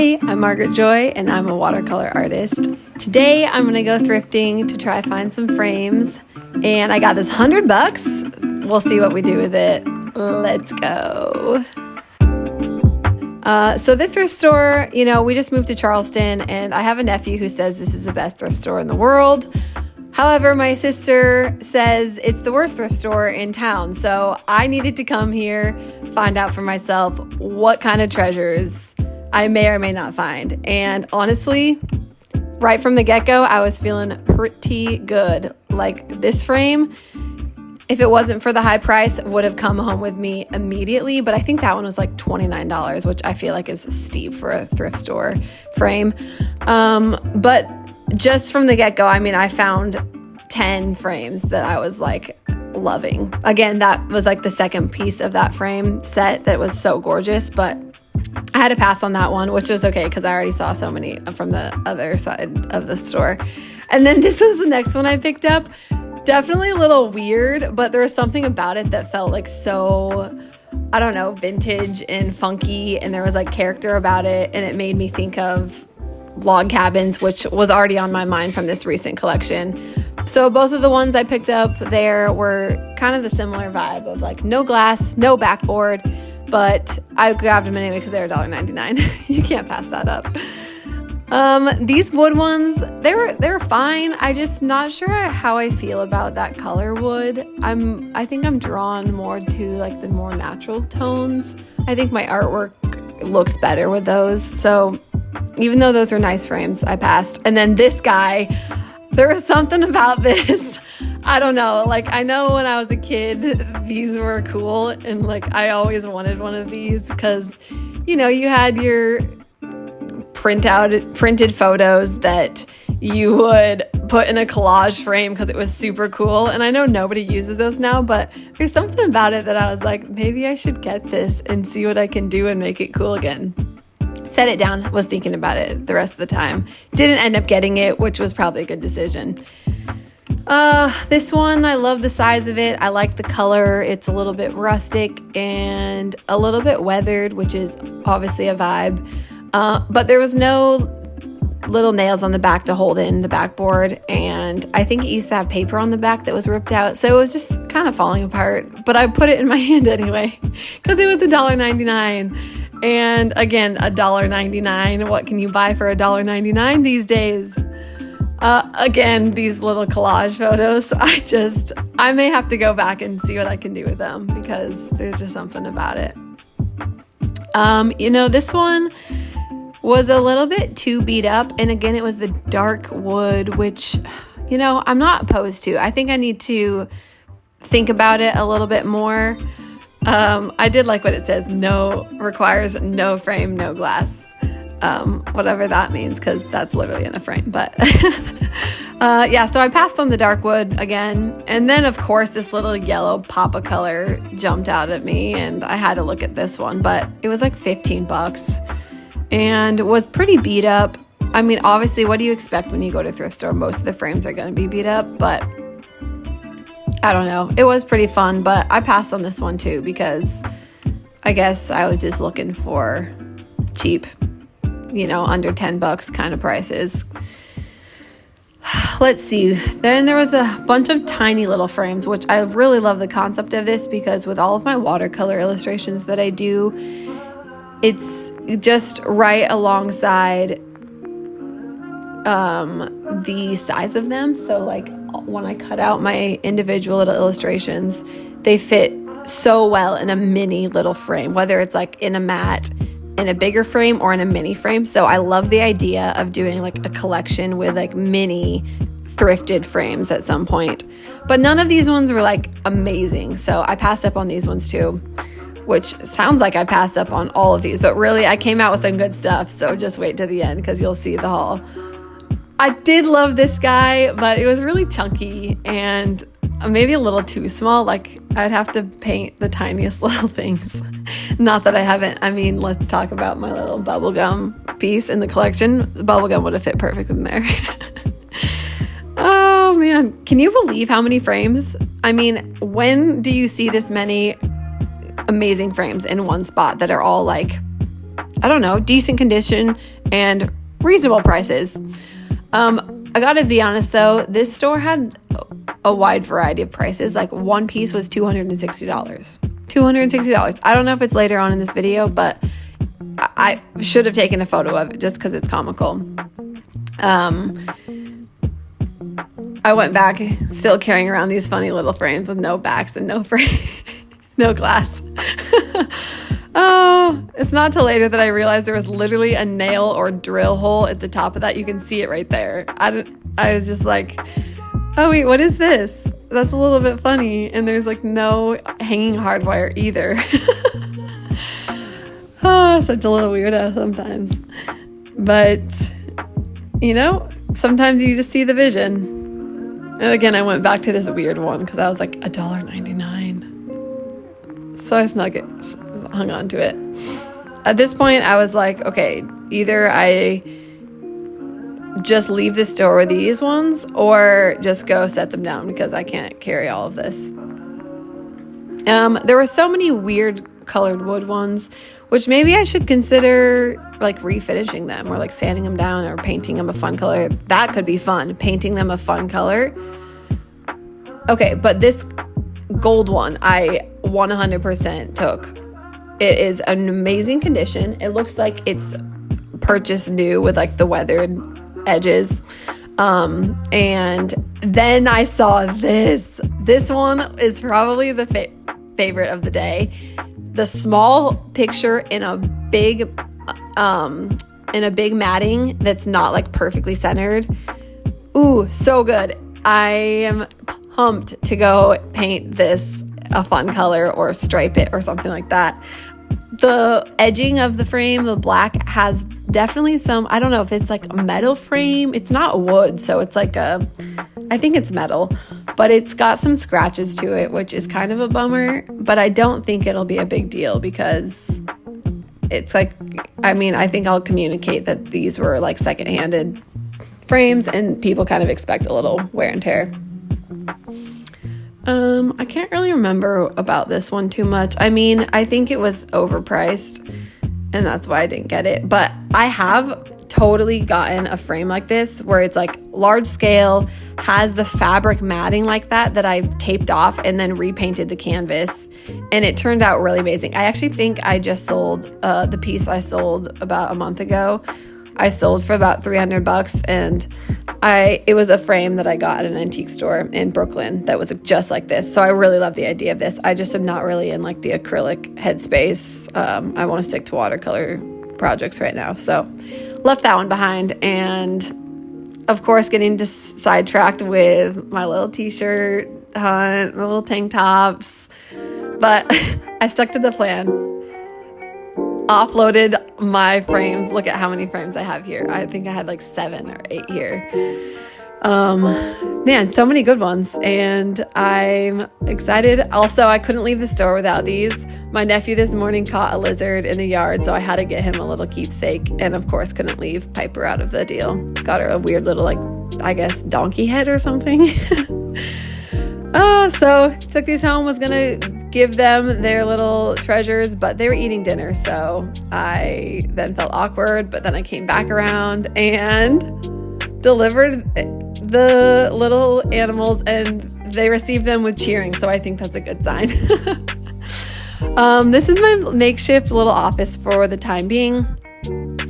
Hey, I'm Margaret Joy, and I'm a watercolor artist. Today, I'm going to go thrifting to try find some frames, and I got this $100. We'll see what we do with it. Let's go. So the thrift store, we just moved to Charleston, and I have a nephew who says this is the best thrift store in the world. However, my sister says it's the worst thrift store in town, so I needed to come here, find out for myself what kind of treasures I may or may not find. And honestly, right from the get-go, I was feeling pretty good. Like this frame, if it wasn't for the high price, would have come home with me immediately. But I think that one was like $29, which I feel like is steep for a thrift store frame. But just from the get-go, I found 10 frames that I was like loving. Again, that was like the second piece of that frame set that was so gorgeous, but I had to pass on that one, which was okay because I already saw so many from the other side of the store. And then this was the next one I picked up. Definitely a little weird, but there was something about it that felt like so, I don't know, vintage and funky, and there was like character about it, and it made me think of log cabins, which was already on my mind from this recent collection. So both of the ones I picked up there were kind of the similar vibe of like no glass, no backboard, but I grabbed them anyway because they were $1.99. You can't pass that up. These wood ones, they were fine. I just not sure how I feel about that color wood. I think I'm drawn more to like the more natural tones. I think my artwork looks better with those. So even though those are nice frames, I passed. And then this guy, there was something about this. I don't know. Like, I know when I was a kid, these were cool. And like, I always wanted one of these because, you had your printed photos that you would put in a collage frame because it was super cool. And I know nobody uses those now, but there's something about it that I was like, maybe I should get this and see what I can do and make it cool again. Set it down, was thinking about it the rest of the time. Didn't end up getting it, which was probably a good decision. This one, I love the size of it. I like the color. It's a little bit rustic and a little bit weathered, which is obviously a vibe. But there was no little nails on the back to hold in the backboard, and I think it used to have paper on the back that was ripped out, so it was just kind of falling apart. But I put it in my hand anyway because it was $1.99. And again, $1.99. What can you buy for $1.99 these days? Again, these little collage photos, I may have to go back and see what I can do with them because there's just something about it. This one was a little bit too beat up. And again, it was the dark wood, which, I'm not opposed to. I think I need to think about it a little bit more. I did like what it says, requires no frame, no glass. Whatever that means, because that's literally in a frame. But so I passed on the dark wood again. And then, of course, this little yellow pop of color jumped out at me, and I had to look at this one. But it was like $15 and was pretty beat up. Obviously, what do you expect when you go to a thrift store? Most of the frames are going to be beat up, but I don't know. It was pretty fun, but I passed on this one too because I guess I was just looking for cheap, under $10 kind of prices. Let's see. Then there was a bunch of tiny little frames, which I really love the concept of this because with all of my watercolor illustrations that I do, it's just right alongside the size of them. So like when I cut out my individual little illustrations, they fit so well in a mini little frame, whether it's like in a mat, in a bigger frame, or in a mini frame. So I love the idea of doing like a collection with like mini thrifted frames at some point. But none of these ones were like amazing. So I passed up on these ones too, which sounds like I passed up on all of these, but really I came out with some good stuff. So just wait to the end because you'll see the haul. I did love this guy, but it was really chunky and maybe a little too small. Like I'd have to paint the tiniest little things. Not that I haven't. Let's talk about my little bubblegum piece in the collection. The bubblegum would have fit perfect in there. Oh man, can you believe how many frames? When do you see this many amazing frames in one spot that are all like I don't know, decent condition and reasonable prices. I gotta be honest though, this store had a wide variety of prices. Like one piece was $260. $260. I don't know if it's later on in this video, but I should have taken a photo of it just because it's comical. I went back still carrying around these funny little frames with no backs and no frame, no glass. Oh, it's not till later that I realized there was literally a nail or drill hole at the top of that. You can see it right there. I was just like, oh wait, what is this? That's a little bit funny. And there's like no hanging hardwire either. Oh, such a little weirdo sometimes. But, you know, sometimes you just see the vision. And again, I went back to this weird one because I was like $1.99. So I hung on to it. At this point, I was like, okay, either I just leave the store with these ones or just go set them down because I can't carry all of this. There were so many weird colored wood ones, which maybe I should consider like refinishing them or like sanding them down or painting them a fun color. That could be fun, painting them a fun color. Okay, but this gold one I 100% took. It is an amazing condition. It looks like it's purchased new with like the weathered edges. And then I saw this. This one is probably the favorite of the day. The small picture in a big matting that's not like perfectly centered. Ooh, so good. I am pumped to go paint this a fun color or stripe it or something like that. The edging of the frame, the black, has definitely some, I don't know if it's like a metal frame. It's not wood, so it's like I think it's metal, but it's got some scratches to it, which is kind of a bummer, but I don't think it'll be a big deal because it's like, I mean, I think I'll communicate that these were like second-handed frames and people kind of expect a little wear and tear. I can't really remember about this one too much. I mean, I think it was overpriced and that's why I didn't get it. But I have totally gotten a frame like this where it's like large scale, has the fabric matting like that I've taped off and then repainted the canvas. And it turned out really amazing. I actually think I just sold the piece I sold about a month ago. I sold for about $300 and it was a frame that I got at an antique store in Brooklyn that was just like this. So I really love the idea of this. I just am not really in like the acrylic headspace. I want to stick to watercolor projects right now. So left that one behind, and of course getting just sidetracked with my little t-shirt hunt, my little tank tops. But I stuck to the plan. Offloaded my frames. Look at how many frames I have here. I think I had like 7 or 8 here. Man, so many good ones, and I'm excited. Also, I couldn't leave the store without these. My nephew this morning caught a lizard in the yard, so I had to get him a little keepsake, and of course couldn't leave Piper out of the deal. Got her a weird little, like, I guess donkey head or something. So took these home, was gonna give them their little treasures, but they were eating dinner, so I then felt awkward, but then I came back around and delivered the little animals, and they received them with cheering, so I think that's a good sign. This is my makeshift little office for the time being.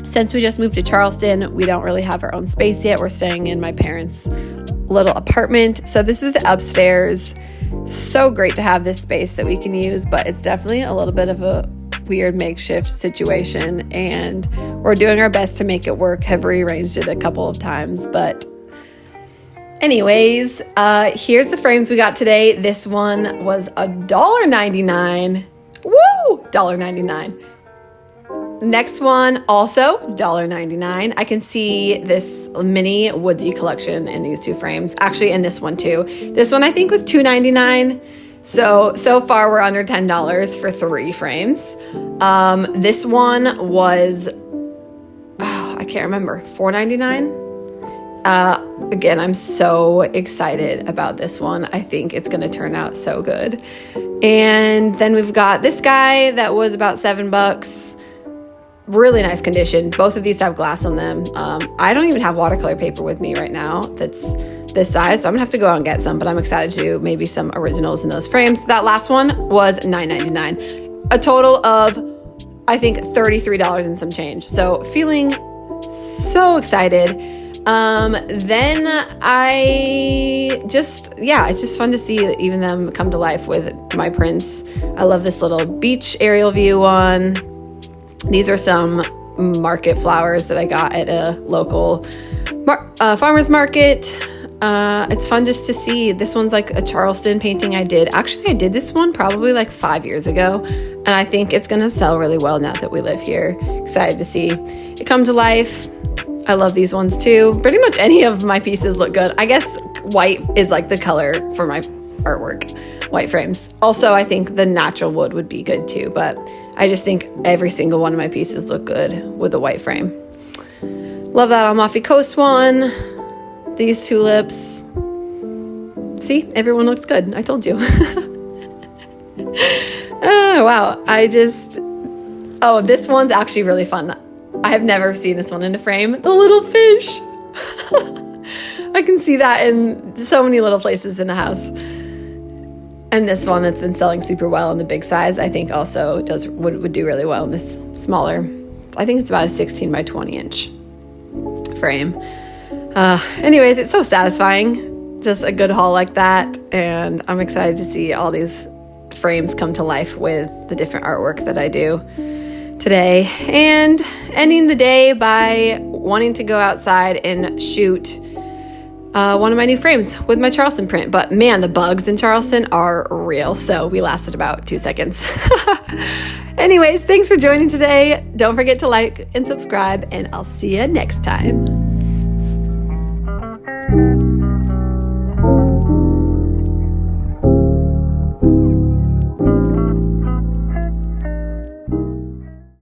Since we just moved to Charleston, we don't really have our own space yet. We're staying in my parents' little apartment. So this is the upstairs. So great to have this space that we can use, but it's definitely a little bit of a weird makeshift situation, and we're doing our best to make it work. Have rearranged it a couple of times, but anyways, here's the frames we got today. This one was $1.99. Woo! $1.99. Next one, also $1.99. I can see this mini woodsy collection in these two frames. Actually, in this one too. This one I think was $2.99. So far we're under $10 for 3 frames. This one was, I can't remember, $4.99. Again, I'm so excited about this one. I think it's going to turn out so good. And then we've got this guy that was about $7. really nice condition. Both of these have glass on them. I don't even have watercolor paper with me right now that's this size, so I'm gonna have to go out and get some, but I'm excited to do maybe some originals in those frames. That last one was $9.99. A total of, I think, $33 and some change. So feeling so excited. Then it's just fun to see even them come to life with my prints. I love this little beach aerial view one. These are some market flowers that I got at a local farmer's market. It's fun just to see. This one's like a Charleston painting I did. Actually, I did this one probably like 5 years ago, and I think it's going to sell really well now that we live here. Excited to see it come to life. I love these ones too. Pretty much any of my pieces look good. I guess white is like the color for my artwork, white frames. Also, I think the natural wood would be good too, but I just think every single one of my pieces look good with a white frame. Love that Amalfi Coast one. These tulips. See, everyone looks good. I told you. Oh, wow. This one's actually really fun. I have never seen this one in a frame. The little fish. I can see that in so many little places in the house. And this one that's been selling super well in the big size, I think also would do really well in this smaller. I think it's about a 16 by 20 inch frame. Anyways, it's so satisfying. Just a good haul like that. And I'm excited to see all these frames come to life with the different artwork that I do today. And ending the day by wanting to go outside and shoot one of my new frames with my Charleston print. But man, the bugs in Charleston are real. So we lasted about 2 seconds. Anyways, thanks for joining today. Don't forget to like and subscribe, and I'll see you next time.